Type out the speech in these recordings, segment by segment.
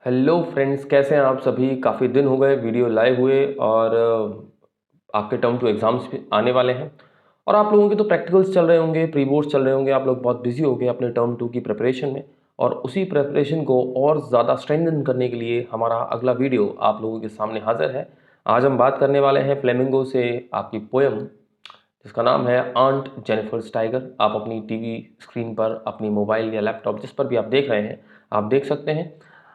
Hello friends, कैसे हैं आप सभी। काफ़ी दिन हो गए वीडियो लाइव हुए और आपके टर्म टू एग्ज़ाम्स भी आने वाले हैं और आप लोगों के तो प्रैक्टिकल्स चल रहे होंगे, प्री बोर्ड्स चल रहे होंगे। आप लोग बहुत बिजी हो गए अपने टर्म टू की प्रिपरेशन में और उसी प्रिपरेशन को और ज़्यादा स्ट्रेंथन करने के लिए हमारा अगला वीडियो आप लोगों के सामने हाजिर है। आज हम बात करने वाले हैं फ्लेमिंगो से आपकी पोयम जिसका नाम है आंट जेनिफर्स टाइगर। आप अपनी टीवी स्क्रीन पर, अपनी मोबाइल या लैपटॉप जिस पर भी आप देख रहे हैं, आप देख सकते हैं।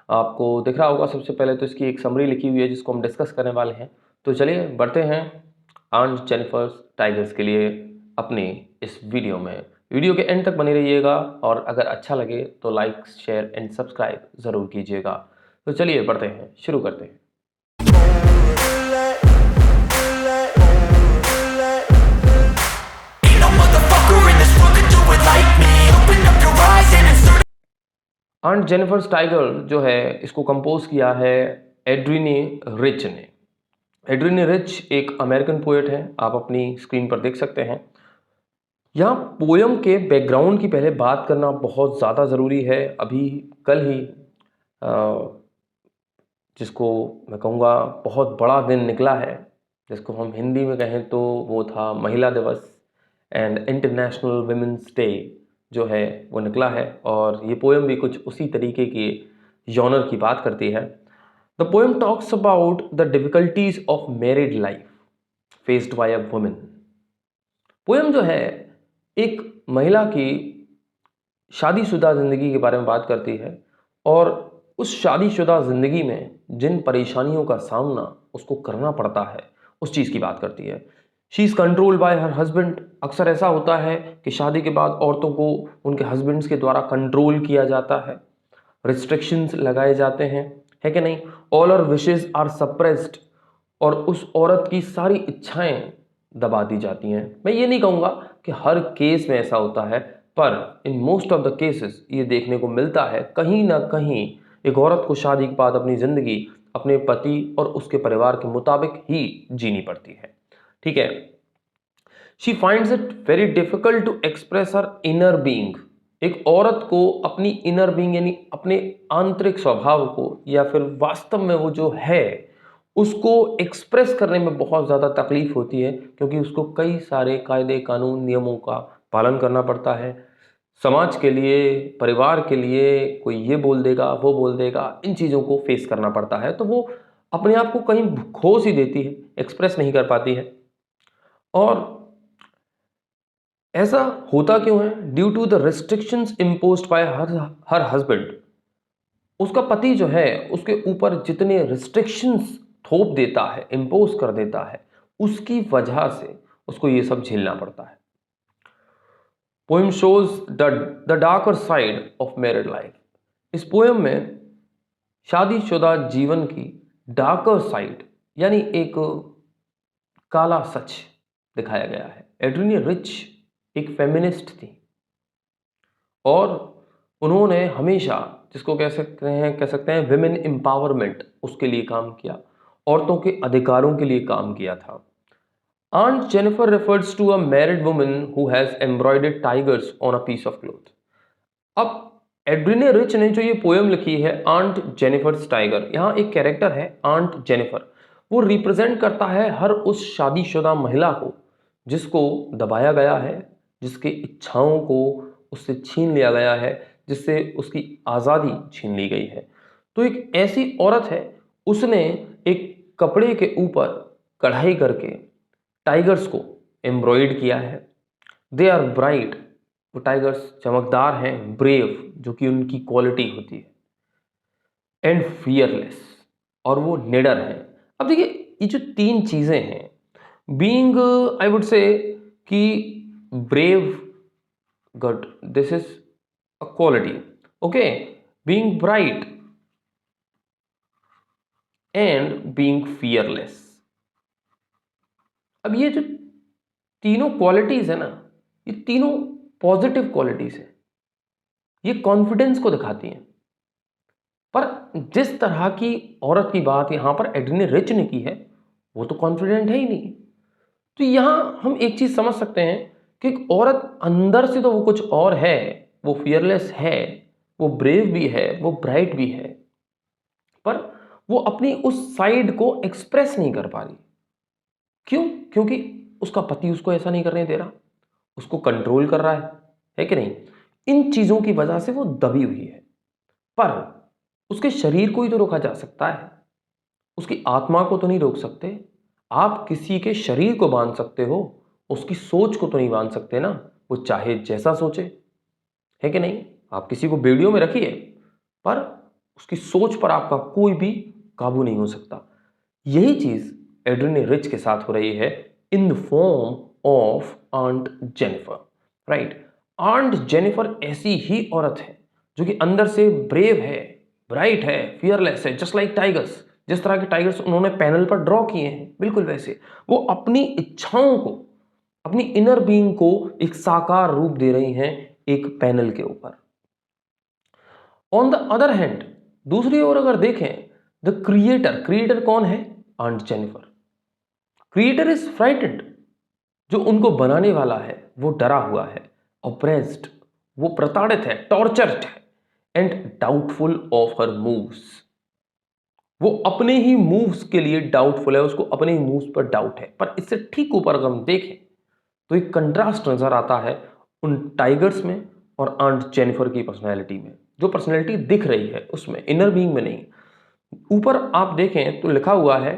आपको दिख रहा होगा। सबसे पहले तो इसकी एक समरी लिखी हुई है जिसको हम डिस्कस करने वाले हैं। तो चलिए बढ़ते हैं आंट जेनिफर्स टाइगर्स के लिए अपने इस वीडियो में। वीडियो के एंड तक बने रहिएगा और अगर अच्छा लगे तो लाइक, शेयर एंड सब्सक्राइब ज़रूर कीजिएगा। तो चलिए बढ़ते हैं, शुरू करते हैं। आंट जेनिफर्स टाइगर जो है इसको कंपोज किया है एड्रीनी रिच ने। एड्रीनी रिच एक अमेरिकन पोएट है, आप अपनी स्क्रीन पर देख सकते हैं। यहाँ पोयम के बैकग्राउंड की पहले बात करना बहुत ज़्यादा ज़रूरी है। अभी कल ही जिसको मैं कहूँगा बहुत बड़ा दिन निकला है, जिसको हम हिंदी में कहें तो वो था महिला दिवस एंड इंटरनेशनल वुमेन्स डे जो है वो निकला है। और ये पोयम भी कुछ उसी तरीके के जॉनर की बात करती है। The poem talks about the difficulties of married life faced by a women. Poem जो है एक महिला की शादीशुदा ज़िंदगी के बारे में बात करती है और उस शादीशुदा ज़िंदगी में जिन परेशानियों का सामना उसको करना पड़ता है उस चीज़ की बात करती है। She is controlled by her husband. अक्सर ऐसा होता है कि शादी के बाद औरतों को उनके हस्बैंड्स के द्वारा कंट्रोल किया जाता है, रिस्ट्रिक्शंस लगाए जाते हैं, है कि नहीं। All are wishes are suppressed और उस औरत की सारी इच्छाएं दबा दी जाती हैं। मैं ये नहीं कहूँगा कि हर केस में ऐसा होता है, पर in most of the cases ये देखने को मिलता है कहीं ना कहीं एक औरत को शादी के बाद अपनी ज़िंदगी अपने पति और उसके परिवार के मुताबिक ही जीनी पड़ती है। ठीक है। She finds it very difficult to express her inner being. एक औरत को अपनी इनर बीइंग यानी अपने आंतरिक स्वभाव को या फिर वास्तव में वो जो है उसको एक्सप्रेस करने में बहुत ज़्यादा तकलीफ होती है, क्योंकि उसको कई सारे कायदे कानून नियमों का पालन करना पड़ता है। समाज के लिए, परिवार के लिए कोई ये बोल देगा, वो बोल देगा, इन चीज़ों को फेस करना पड़ता है। तो वो अपने आप को कहीं खो सी देती है, एक्सप्रेस नहीं कर पाती है। और ऐसा होता क्यों है? Due to the restrictions imposed by her husband. उसका पति जो है उसके ऊपर जितने रिस्ट्रिक्शंस थोप देता है, इम्पोज कर देता है, उसकी वजह से उसको ये सब झेलना पड़ता है। Poem shows the darker side of married life. इस पोएम में शादीशुदा जीवन की डार्कर साइड यानी एक काला सच दिखाया गया है। एड्रीनी रिच एक फेमिनिस्ट थी और उन्होंने हमेशा जिसको कह सकते हैं विमेन एम्पावरमेंट, उसके लिए काम किया, औरतों के अधिकारों के लिए काम किया था। Aunt Jennifer refers to a married woman who has embroidered tigers on a piece of cloth. अब एड्रीने रिच ने जो ये पोएम लिखी है आंट जेनिफर्स टाइगर, यहाँ एक कैरेक्टर है आंट जेनिफर। वो रिप्रेजेंट करता है हर उस शादीशुदा महिला को जिसको दबाया गया है, जिसके इच्छाओं को उससे छीन लिया गया है, जिससे उसकी आज़ादी छीन ली गई है। तो एक ऐसी औरत है, उसने एक कपड़े के ऊपर कढ़ाई करके टाइगर्स को एम्ब्रॉयड किया है। दे आर ब्राइट, वो टाइगर्स चमकदार हैं, ब्रेव जो कि उनकी क्वालिटी होती है, एंड फियरलेस और वो निडर हैं। अब देखिए ये जो तीन चीज़ें हैं, बीइंग आई वुड से कि brave, good, this is a quality, okay, being bright and being fearless. अब ये जो तीनों क्वालिटीज है ना, ये तीनों पॉजिटिव क्वालिटीज है, ये कॉन्फिडेंस को दिखाती हैं। पर जिस तरह की औरत की बात यहाँ पर एड्रीने रिच ने की है वो तो कॉन्फिडेंट है ही नहीं। तो यहाँ हम एक चीज समझ सकते हैं कि एक औरत अंदर से तो वो कुछ और है, वो फियरलेस है, वो ब्रेव भी है, वो ब्राइट भी है, पर वो अपनी उस साइड को एक्सप्रेस नहीं कर पा रही। क्यों? क्योंकि उसका पति उसको ऐसा नहीं करने दे रहा, उसको कंट्रोल कर रहा है कि नहीं? इन चीजों की वजह से वो दबी हुई है। पर उसके शरीर को ही तो रोका जा सकता है, उसकी आत्मा को तो नहीं रोक सकते। आप किसी के शरीर को बांध सकते हो, उसकी सोच को तो नहीं बांध सकते ना। वो चाहे जैसा सोचे, है कि नहीं? आप किसी को बेड़ियों में रखिए, पर उसकी सोच पर आपका कोई भी काबू नहीं हो सकता। यही चीज एड्रिन रिच के साथ हो रही है in the form of aunt Jennifer, right? Aunt Jennifer ऐसी ही औरत है जो कि अंदर से ब्रेव है, ब्राइट है, फियरलेस है, जस्ट लाइक टाइगर्स। जिस तरह के टाइगर्स उन्होंने पैनल पर ड्रॉ किए हैं, बिल्कुल वैसे वो अपनी इच्छाओं को, अपनी इनर बीइंग को एक साकार रूप दे रही हैं एक पैनल के ऊपर। ऑन द अदर हैंड, दूसरी ओर अगर देखें, द क्रिएटर, क्रिएटर कौन है? Aunt Jennifer. Creator is frightened, जो उनको बनाने वाला है वो डरा हुआ है, ऑप्रेस्ड, वो प्रताड़ित है, टॉर्चर्ड है, and doubtful of her moves. वो अपने ही मूव्स के लिए डाउटफुल है, उसको अपने ही मूव्स पर डाउट है। पर इससे ठीक ऊपर अगर हम देखें तो एक कंट्रास्ट नजर आता है उन टाइगर्स में और आंट जेनिफर की पर्सनैलिटी में। जो पर्सनैलिटी दिख रही है उसमें, इनर बीइंग में नहीं। ऊपर आप देखें तो लिखा हुआ है,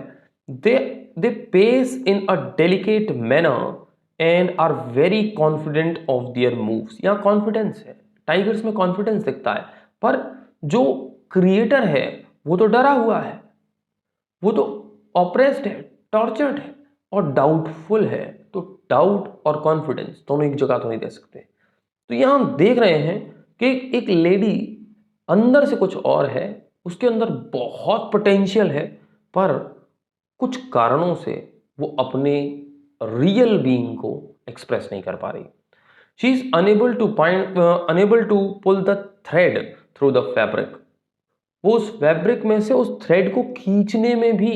they they pace in a delicate manner and are very confident of their moves. यहाँ कॉन्फिडेंस है, टाइगर्स में कॉन्फिडेंस दिखता है। पर जो क्रिएटर है वो तो डरा हुआ है, वो तो ऑप्रेस्ड है, टॉर्चर्ड है और डाउटफुल है। तो डाउट और कॉन्फिडेंस दोनों एक जगह तो नहीं दे सकते। तो यहां हम देख रहे हैं कि एक लेडी अंदर से कुछ और है, उसके अंदर बहुत पोटेंशियल है, पर कुछ कारणों से वो अपने रियल बीइंग को एक्सप्रेस नहीं कर पा रही। She is unable to pull the thread through the fabric. वो उस फैब्रिक में से उस थ्रेड को खींचने में भी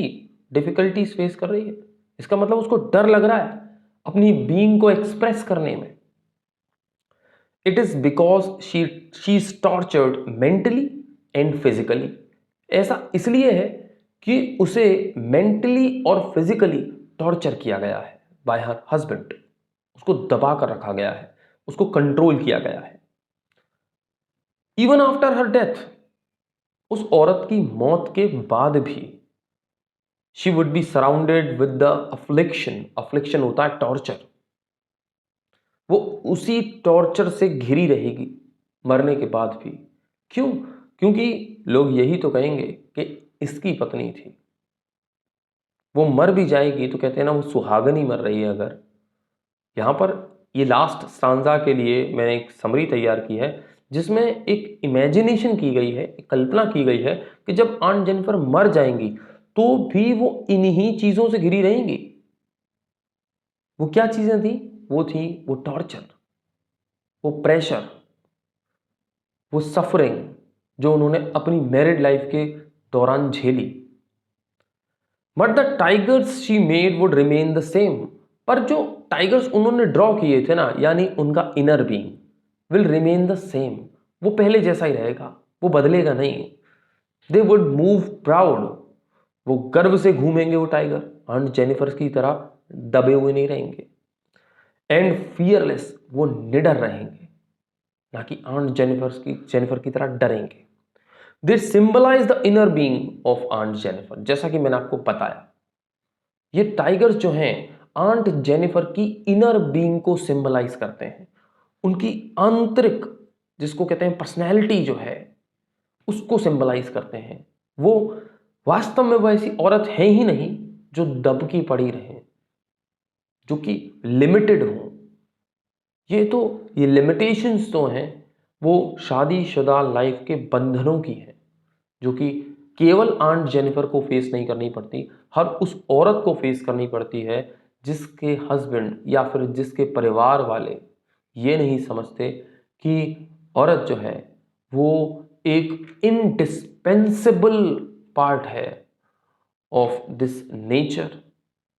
डिफिकल्टीज फेस कर रही है। इसका मतलब उसको डर लग रहा है अपनी बीइंग को एक्सप्रेस करने में। It is because she is tortured mentally and physically. ऐसा इसलिए है कि उसे मेंटली और फिजिकली टॉर्चर किया गया है बाय हर हस्बैंड। उसको दबा कर रखा गया है, उसको कंट्रोल किया गया है। इवन आफ्टर हर डेथ, उस औरत की मौत के बाद भी she would be surrounded with the affliction. Affliction होता है टॉर्चर। वो उसी टॉर्चर से घिरी रहेगी मरने के बाद भी। क्यों? क्योंकि लोग यही तो कहेंगे कि इसकी पत्नी थी। वो मर भी जाएगी तो कहते हैं ना, वो सुहागनी मर रही है। अगर यहां पर ये लास्ट स्टांजा के लिए मैंने एक समरी तैयार की है जिसमें एक इमेजिनेशन की गई है, एक कल्पना की गई है कि जब आंट जेनिफर मर जाएंगी तो भी वो इन्हीं चीजों से घिरी रहेंगी। वो क्या चीजें थी? वो थी वो टॉर्चर, वो प्रेशर, वो सफरिंग जो उन्होंने अपनी मैरिड लाइफ के दौरान झेली। But the tigers she made would remain the same. पर जो टाइगर्स उन्होंने ड्रॉ किए थे ना, यानी उनका inner being will remain the same. वो पहले जैसा ही रहेगा, वो बदलेगा नहीं। They would move proud. वो गर्व से घूमेंगे वो टाइगर, आंट जेनिफर की तरह दबे हुए नहीं रहेंगे। एंड फियरलेस, वो निडर रहेंगे, ना कि आंट जेनिफर की तरह डरेंगे। They symbolize the inner being of aunt Jennifer. जैसा कि मैंने आपको बताया, ये टाइगर्स जो हैं आंट जेनिफर की इनर बीइंग को सिंबलाइज करते हैं। उनकी आंतरिक, जिसको कहते हैं पर्सनैलिटी जो है, उसको सिंबलाइज करते हैं। वो वास्तव में वो ऐसी औरत है ही नहीं जो दबकी पड़ी रहे, जो कि लिमिटेड हो। ये लिमिटेशंस तो हैं, वो शादीशुदा लाइफ के बंधनों की है, जो कि केवल आंट जेनिफर को फेस नहीं करनी पड़ती, हर उस औरत को फेस करनी पड़ती है जिसके हस्बैंड या फिर जिसके परिवार वाले ये नहीं समझते कि औरत जो है वो एक इनडिस्पेंसेबल पार्ट है of this nature,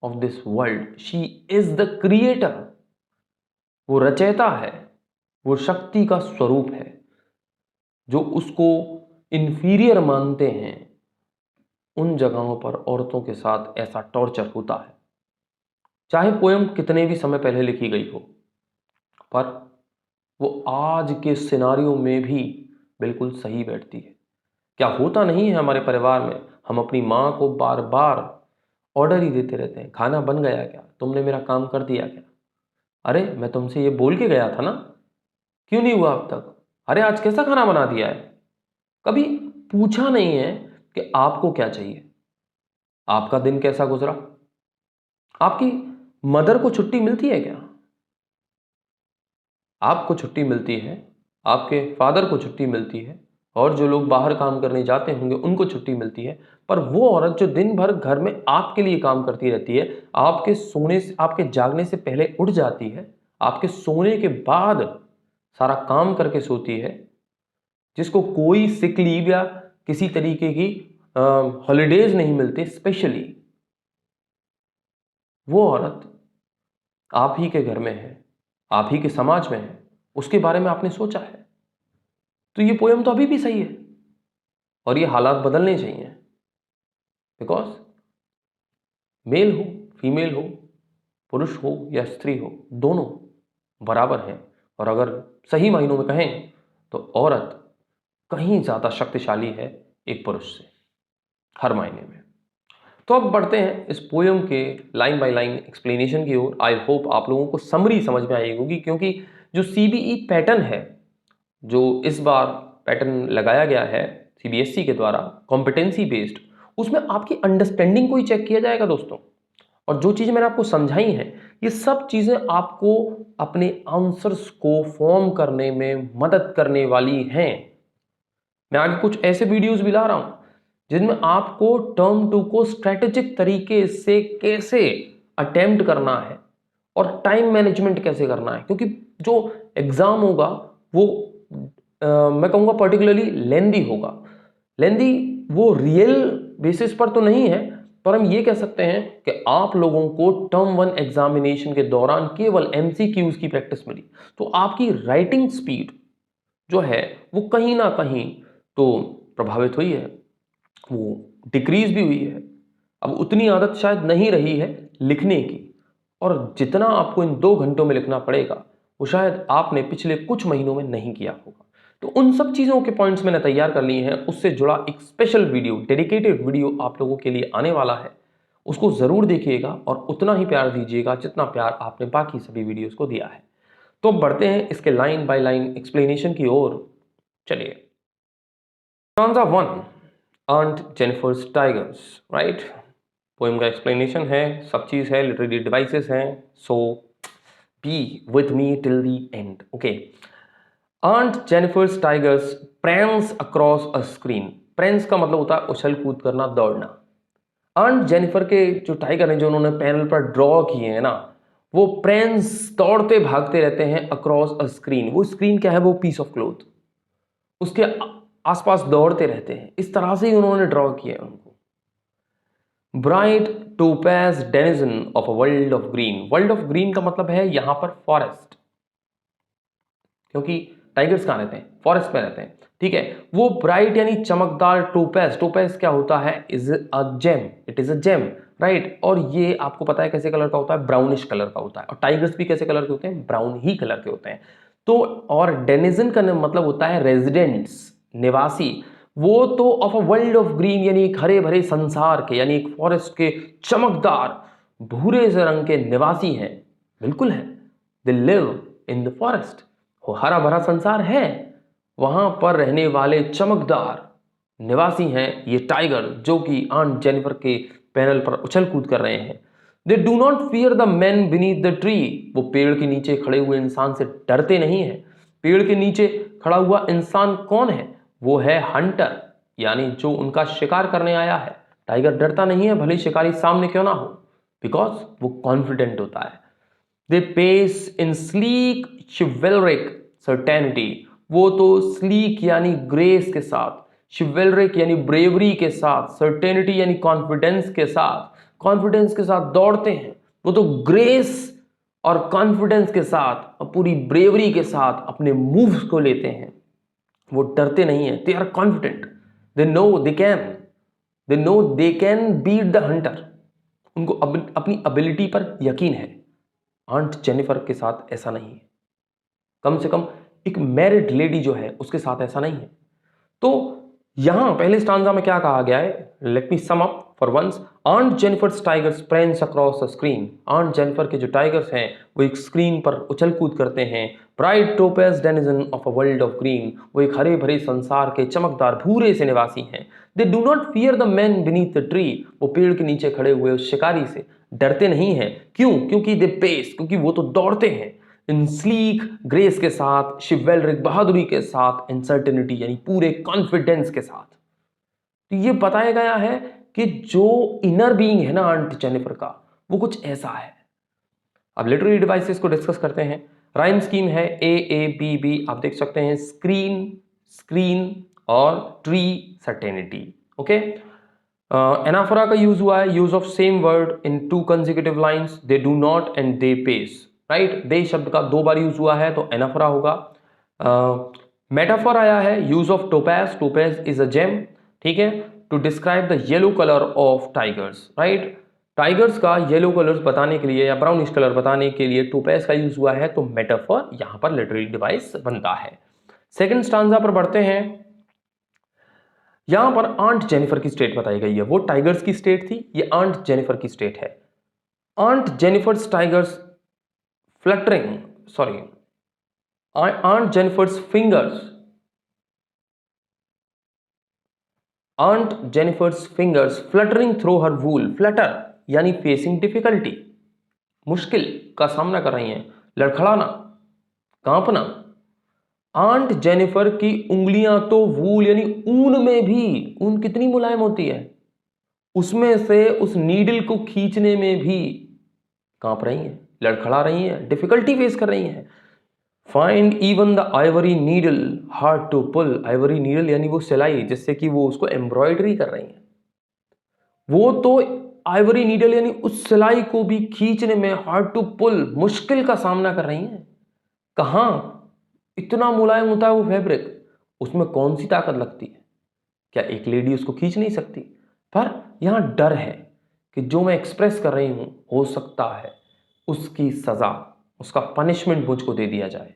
of this world. She is the creator. वो रचयिता है, वो शक्ति का स्वरूप है। जो उसको इंफीरियर मानते हैं, उन जगहों पर औरतों के साथ ऐसा टॉर्चर होता है, चाहे पोयम कितने भी समय पहले लिखी गई हो, पर वो आज के सिनारियों में भी बिल्कुल सही बैठती है। क्या होता नहीं है हमारे परिवार में, हम अपनी माँ को बार बार ऑर्डर ही देते रहते हैं, खाना बन गया क्या, तुमने मेरा काम कर दिया क्या, अरे मैं तुमसे ये बोल के गया था ना, क्यों नहीं हुआ अब तक, अरे आज कैसा खाना बना दिया है। कभी पूछा नहीं है कि आपको क्या चाहिए, आपका दिन कैसा गुजरा, आपकी मदर को छुट्टी मिलती है क्या, आपको छुट्टी मिलती है, आपके फादर को छुट्टी मिलती है, और जो लोग बाहर काम करने जाते होंगे उनको छुट्टी मिलती है, पर वो औरत जो दिन भर घर में आपके लिए काम करती रहती है, आपके सोने से, आपके जागने से पहले उठ जाती है, आपके सोने के बाद सारा काम करके सोती है, जिसको कोई सिक लीव या किसी तरीके की हॉलीडेज नहीं मिलते स्पेशली, वो औरत आप ही के घर में है, आप ही के समाज में है, उसके बारे में आपने सोचा है? तो ये पोयम तो अभी भी सही है, और ये हालात बदलने चाहिए। बिकॉज मेल हो, फीमेल हो, पुरुष हो या स्त्री हो, दोनों बराबर हैं, और अगर सही मायनों में कहें तो औरत कहीं ज़्यादा शक्तिशाली है एक पुरुष से, हर मायने में। तो अब बढ़ते हैं इस पोयम के लाइन बाय लाइन एक्सप्लेनेशन की ओर। आई होप आप लोगों को समरी समझ में आई होगी, क्योंकि जो सीबीई पैटर्न है, जो इस बार पैटर्न लगाया गया है सीबीएसई के द्वारा, कॉम्पिटेंसी बेस्ड, उसमें आपकी अंडरस्टैंडिंग को ही चेक किया जाएगा दोस्तों। और जो चीज़ें मैंने आपको समझाई हैं, ये सब चीज़ें आपको अपने आंसर्स को फॉर्म करने में मदद करने वाली हैं। मैं आगे कुछ ऐसे वीडियोस भी ला रहा हूं जिनमें आपको टर्म 2 को स्ट्रेटेजिक तरीके से कैसे अटेम्प्ट करना है और टाइम मैनेजमेंट कैसे करना है, क्योंकि जो एग्जाम होगा वो मैं कहूँगा पर्टिकुलरली लेंदी होगा। लेंदी वो रियल बेसिस पर तो नहीं है, पर हम ये कह सकते हैं कि आप लोगों को टर्म 1 एग्जामिनेशन के दौरान केवल एमसीक्यूज की प्रैक्टिस मिली, तो आपकी राइटिंग स्पीड जो है वो कहीं ना कहीं तो प्रभावित हुई है, वो डिक्रीज भी हुई है। अब उतनी आदत शायद नहीं रही है लिखने की, और जितना आपको इन 2 घंटों में लिखना पड़ेगा वो शायद आपने पिछले कुछ महीनों में नहीं किया होगा। तो उन सब चीज़ों के पॉइंट्स मैंने तैयार कर लिए हैं, उससे जुड़ा एक स्पेशल वीडियो, डेडिकेटेड वीडियो आप लोगों के लिए आने वाला है। उसको ज़रूर देखिएगा और उतना ही प्यार दीजिएगा जितना प्यार आपने बाकी सभी वीडियोस को दिया है। तो अब बढ़ते हैं इसके लाइन बाय लाइन एक्सप्लेनेशन की ओर। चलिए, stanza 1, aunt Jennifer's tigers, right. Poem का एक्सप्लेनेशन है, सब चीज़ है, लिटरेरी डिवाइसेस हैं, so be with me till the end, okay. Aunt Jennifer's tigers prance across a screen. Prance का मतलब होता है उछल कूद करना, दौड़ना। आंट जेनिफर के जो टाइगर हैं जो उन्होंने पैनल पर ड्रॉ किए हैं ना, वो प्रैंस दौड़ते भागते रहते हैं अक्रॉस अ स्क्रीन। वो स्क्रीन क्या है, वो पीस ऑफ क्लोथ, उसके आसपास दौड़ते रहते हैं। इस तरह से ही उन्होंने ड्रॉ किया है उनको। Bright topaz denizen of a world of green. World of green का मतलब है यहां पर फॉरेस्ट, क्योंकि टाइगर्स कहां रहते हैं, फॉरेस्ट में रहते हैं, ठीक है। वो ब्राइट यानी चमकदार, टोपैज, टोपैज क्या होता है, is a gem, it is a gem, right. और ये आपको पता है कैसे कलर का होता है, ब्राउनिश कलर का होता है। और टाइगर्स भी कैसे कलर के होते हैं, ब्राउन ही कलर के होते हैं। तो और डेनिजन का मतलब होता है रेजिडेंट्स, निवासी। वो तो of a world of green यानी एक हरे भरे संसार के, यानी एक फॉरेस्ट के चमकदार भूरे से रंग के निवासी हैं, बिल्कुल है। They live in the forest, वो हरा भरा संसार है, वहां पर रहने वाले चमकदार निवासी हैं ये टाइगर, जो कि आंट जेनिफर के पैनल पर उछल कूद कर रहे हैं। दे do not fear the man beneath the tree. वो पेड़ के नीचे खड़े हुए इंसान से डरते नहीं है। पेड़ के नीचे खड़ा हुआ इंसान कौन है, वो है हंटर, यानी जो उनका शिकार करने आया है। टाइगर डरता नहीं है, भले शिकारी सामने क्यों ना हो, बिकॉज वो कॉन्फिडेंट होता है। They pace in sleek chivalric certainty. वो तो स्लीक यानी ग्रेस के साथ, chivalric यानी ब्रेवरी के साथ, सर्टेनिटी यानी कॉन्फिडेंस के साथ, कॉन्फिडेंस के साथ दौड़ते हैं। वो तो ग्रेस और कॉन्फिडेंस के साथ और पूरी ब्रेवरी के साथ अपने मूव्स को लेते हैं। वो डरते नहीं है, they are confident, they know they can, they know they can beat the hunter, उनको अपनी एबिलिटी पर यकीन है। आंट जेनिफर के साथ ऐसा नहीं है, कम से कम एक मैरिड लेडी जो है उसके साथ ऐसा नहीं है। तो यहां पहले स्टांजा में क्या कहा गया है, let me sum up for once. Aunt Jennifer's tigers prance across the screen, aunt Jennifer के जो टाइगर्स हैं वो एक स्क्रीन पर उछल कूद करते हैं। Bright topaz denizen of a world of green, वो एक हरे भरे संसार के चमकदार भूरे से निवासी हैं। दे do not fear the man beneath the tree, वो पेड़ के नीचे खड़े हुए उस शिकारी से डरते नहीं हैं। क्यों? क्योंकि दे पेस, क्योंकि वो तो दौड़ते हैं इन स्लीक ग्रेस के साथ, शिवैलरिक बहादुरी के साथ, इनसर्टेनिटी यानी पूरे कॉन्फिडेंस के साथ। तो ये बताया गया है कि जो इनर बीइंग है ना आंट जेनिफर का, वो कुछ ऐसा है। अब लिटरेरी डिवाइसेस को डिस्कस करते हैं। राइम स्कीम है AABB, आप देख सकते हैं स्क्रीन, स्क्रीन और ट्री, सर्टेनिटी। ओके, एनाफोरा का यूज हुआ है, use of same word in 2 consecutive lines, they do not and they pace. Right, they शब्द का 2 बार यूज हुआ है तो एनाफोरा होगा। मेटाफोर आया है, use of topaz, topaz is a gem, ठीक है, to describe the yellow colour of tigers. Right, tigers का येलो कलर बताने के लिए या ब्राउनिश कलर बताने के लिए टोपैज का यूज हुआ है, तो मेटाफोर यहां पर लिटरेरी डिवाइस बनता है। सेकंड स्टांजा पर बढ़ते हैं। यहां पर आंट जेनिफर की स्टेट बताई गई है, वो टाइगर्स की स्टेट थी, ये आंट जेनिफर की स्टेट है। Aunt Jennifer's tigers fluttering, sorry, aunt Jennifer's fingers, aunt Jennifer's fingers fluttering through her wool, flutter यानी फेसिंग डिफिकल्टी, मुश्किल का सामना कर रही हैं, लड़खड़ाना, कांपना। आंट जेनिफर की उंगलियां तो वूल यानी ऊन में भी, ऊन कितनी मुलायम होती है, उसमें से उस नीडल को खींचने में भी कांप रही हैं, लड़खड़ा रही हैं, डिफिकल्टी फेस कर रही हैं। Find even the ivory needle hard to pull, ivory needle यानी वो सिलाई जिससे कि वो उसको एम्ब्रॉयडरी कर रही हैं, वो तो आइवरी नीडल यानी उस सिलाई को भी खींचने में हार्ड टू पुल, मुश्किल का सामना कर रही हैं। कहां इतना मुलायम होता है वो फैब्रिक, उसमें कौन सी ताकत लगती है, क्या एक लेडी उसको खींच नहीं सकती? पर यहां डर है कि जो मैं एक्सप्रेस कर रही हूं हो सकता है उसकी सजा, उसका पनिशमेंट मुझको दे दिया जाए।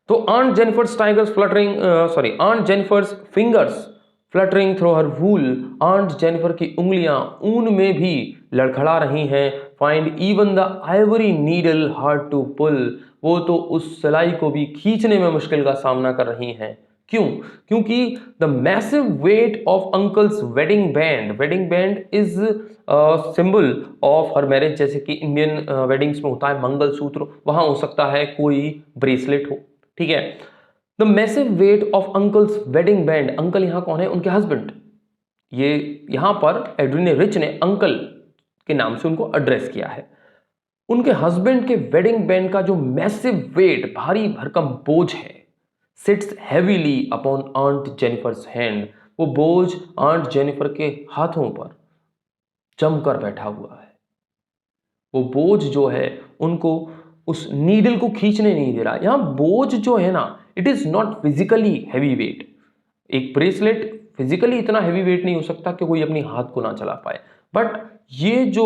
तो aunt Jennifer's tigers fluttering, sorry, aunt Jennifer's fingers fluttering through her wool, aunt Jennifer की उंगलियां ऊन में भी लड़खड़ा रही हैं। Find even the ivory needle hard to pull, वो तो उस सिलाई को भी खींचने में मुश्किल का सामना कर रही हैं। क्यों? क्योंकि the massive weight of uncle's wedding band, wedding band is symbol of her marriage, जैसे कि इंडियन वेडिंग्स में होता है मंगलसूत्र, वहां हो सकता है कोई ब्रेसलेट हो, ठीक है। The massive weight of uncle's wedding band, uncle यहां कौन है? उनके हस्बैंड। ये यहां पर एड्रिन रिच ने अंकल के नाम से उनको एड्रेस किया है। उनके हस्बैंड के वेडिंग बैंड का जो मैसिव वेट, भारी भरकम बोझ है, sits heavily upon aunt Jennifer's hand, वो बोझ आंट जेनिफर के हाथों पर जमकर बैठा हुआ है। वो बोझ जो है उनको उस नीडल को खींचने नहीं दे रहा। यहां बोझ जो है ना, it is not physically heavy weight. एक ब्रेसलेट फिजिकली इतना हैवी वेट नहीं हो सकता कि कोई अपनी हाथ को ना चला पाए, बट ये जो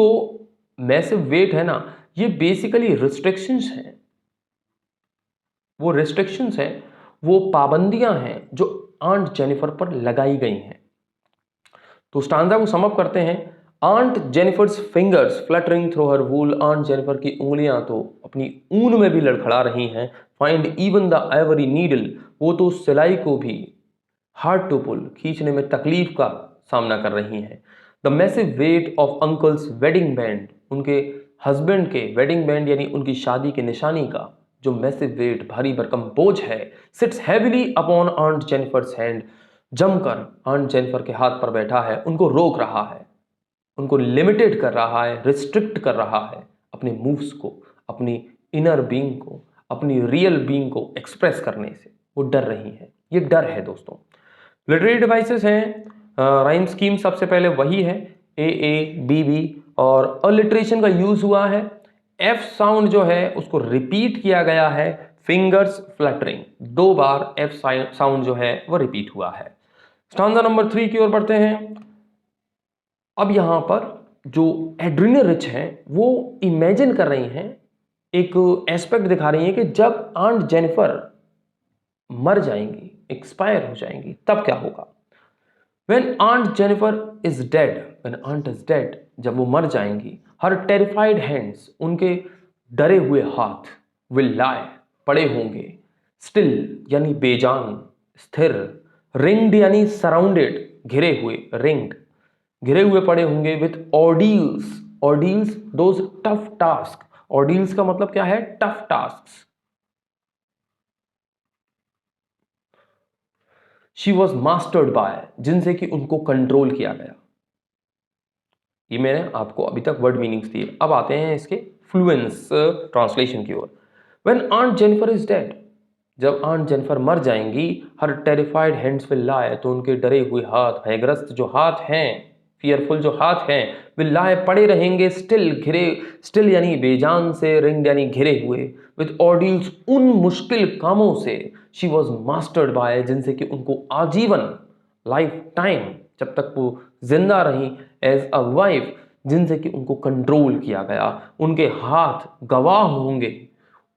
मैसिव वेट है ना, ये बेसिकली रिस्ट्रिक्शंस हैं। वो रिस्ट्रिक्शंस हैं, वो पाबंदियां हैं जो आंट जेनिफर पर लगाई गई हैं। तो स्टांजा को समअप करते हैं। Aunt Jennifer's fingers fluttering through her wool, aunt Jennifer की उंगलियां तो अपनी ऊन में भी लड़खड़ा रही हैं। Find even the ivory needle, वो तो सिलाई को भी हार्ड टू पुल, खींचने में तकलीफ का सामना कर रही हैं। The massive weight of uncle's wedding band, उनके हस्बैंड के वेडिंग बैंड यानी उनकी शादी की निशानी का जो मैसिव वेट, भारी भरकम बोझ है, sits heavily upon aunt Jennifer's hand, जमकर आंट जेनिफर के हाथ पर बैठा है, उनको रोक रहा है, उनको लिमिटेड कर रहा है, रिस्ट्रिक्ट कर रहा है अपने मूव्स को, अपनी इनर बीइंग को, अपनी रियल बीइंग को एक्सप्रेस करने से। वो डर रही है, ये डर है दोस्तों। लिटरेरी डिवाइसेस हैं, राइम स्कीम सबसे पहले वही है AABB, और अलिट्रेशन का यूज हुआ है, F साउंड जो है उसको रिपीट किया गया है, फिंगर्स फ्लटरिंग, 2 बार F साउंड जो है वो रिपीट हुआ है। स्टांजा नंबर 3 की ओर बढ़ते हैं। अब यहाँ पर जो एड्रीना रिच हैं वो इमेजिन कर रही हैं, एक एस्पेक्ट दिखा रही हैं कि जब आंट जेनिफर मर जाएंगी, एक्सपायर हो जाएंगी, तब क्या होगा। When Aunt Jennifer is dead, when Aunt is dead, जब वो मर जाएंगी, her terrified hands, उनके डरे हुए हाथ, will lie, पड़े होंगे, still यानी बेजान, स्थिर, ringed यानी surrounded, घिरे हुए, ringed, घिरे हुए पड़े होंगे with ordeals, ordeals those tough tasks, ordeals का मतलब क्या है, tough tasks, she was mastered bye, जिनसे कि उनको कंट्रोल किया गया। ये मैंने आपको अभी तक वर्ड मीनिंग्स दिए, अब आते हैं इसके फ्लुएंस ट्रांसलेशन की ओर। When aunt Jennifer is dead, जब आंट जेनिफर मर जाएंगी, her terrified hands will lie, तो उनके डरे हुए हाथ, भयग्रस्त जो हाथ हैं, फियरफुल जो हाथ हैं, विल लाई, पड़े रहेंगे, स्टिल, घिरे, स्टिल यानी बेजान से, रिंग यानी घिरे हुए, विद ऑर्डिल्स, उन मुश्किल कामों से, शी वॉज मास्टर्ड बाय, जिनसे कि उनको आजीवन, लाइफ टाइम, जब तक वो जिंदा रही एज अ वाइफ, जिनसे कि उनको कंट्रोल किया गया, उनके हाथ गवाह होंगे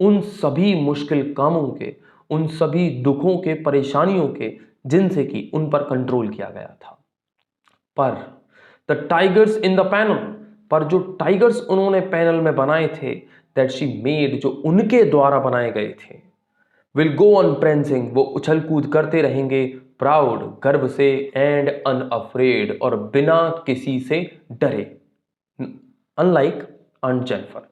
उन सभी मुश्किल कामों के, उन सभी दुखों के, परेशानियों के, जिनसे कि उन पर कंट्रोल किया गया था। पर the tigers in the panel, पर जो टाइगर्स उन्होंने पैनल में बनाए थे, दैट शी मेड, जो उनके द्वारा बनाए गए थे, विल गो ऑन प्रेंसिंग, वो उछल कूद करते रहेंगे, प्राउड, गर्व से, एंड अनअफ्रेड, और बिना किसी से डरे, अनलाइक आंट जेनिफर,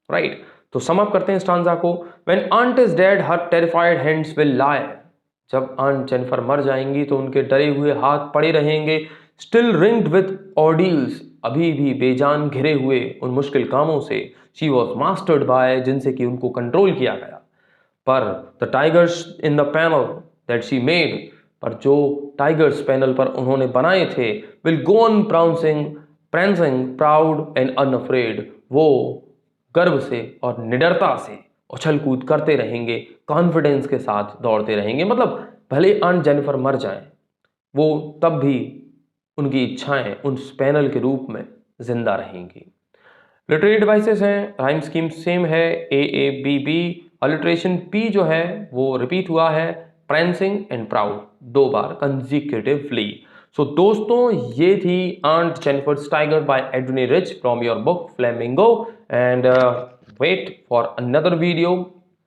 राइट। तो सम अप करते हैं स्टांजा को। When aunt is dead her terrified hands will lie, जब आंट जेनिफर मर जाएंगी तो उनके डरे हुए हाथ पड़े रहेंगे, स्टिल रिंग्ड विद ऑर्डियल्स, अभी भी बेजान घिरे हुए उन मुश्किल कामों से, शी वॉज मास्टर्ड बाय, जिनसे कि उनको कंट्रोल किया गया। पर the tigers in the panel that she made, पर जो टाइगर्स पैनल पर उन्होंने बनाए थे, will go on prancing, prancing, proud and unafraid, वो गर्व से और निडरता से उछल कूद करते रहेंगे, कॉन्फिडेंस के साथ दौड़ते रहेंगे। मतलब भले आंट जेनिफर मर जाए, वो तब भी उनकी इच्छाएं उस पैनल के रूप में जिंदा रहेंगी। लिटरेरी डिवाइसेस हैं, राइम स्कीम सेम है, A A B B, alliteration P जो है वो रिपीट हुआ है, प्रेंसिंग एंड प्राउड 2 बार कंजिक्यूटिवली। सो दोस्तों, ये थी aunt Jennifer's tiger by Adrienne Rich from your book Flamingo, and wait for another video,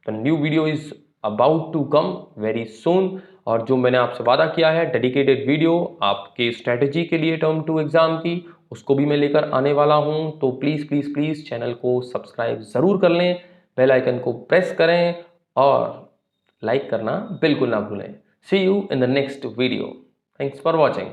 the new video is about to come very soon. और जो मैंने आपसे वादा किया है डेडिकेटेड वीडियो आपके स्ट्रेटजी के लिए टर्म 2 एग्जाम की, उसको भी मैं लेकर आने वाला हूं। तो प्लीज़ प्लीज़ प्लीज़ चैनल को सब्सक्राइब ज़रूर कर लें, बेल आइकन को प्रेस करें और लाइक करना बिल्कुल ना भूलें। See you in the next video. Thanks for watching.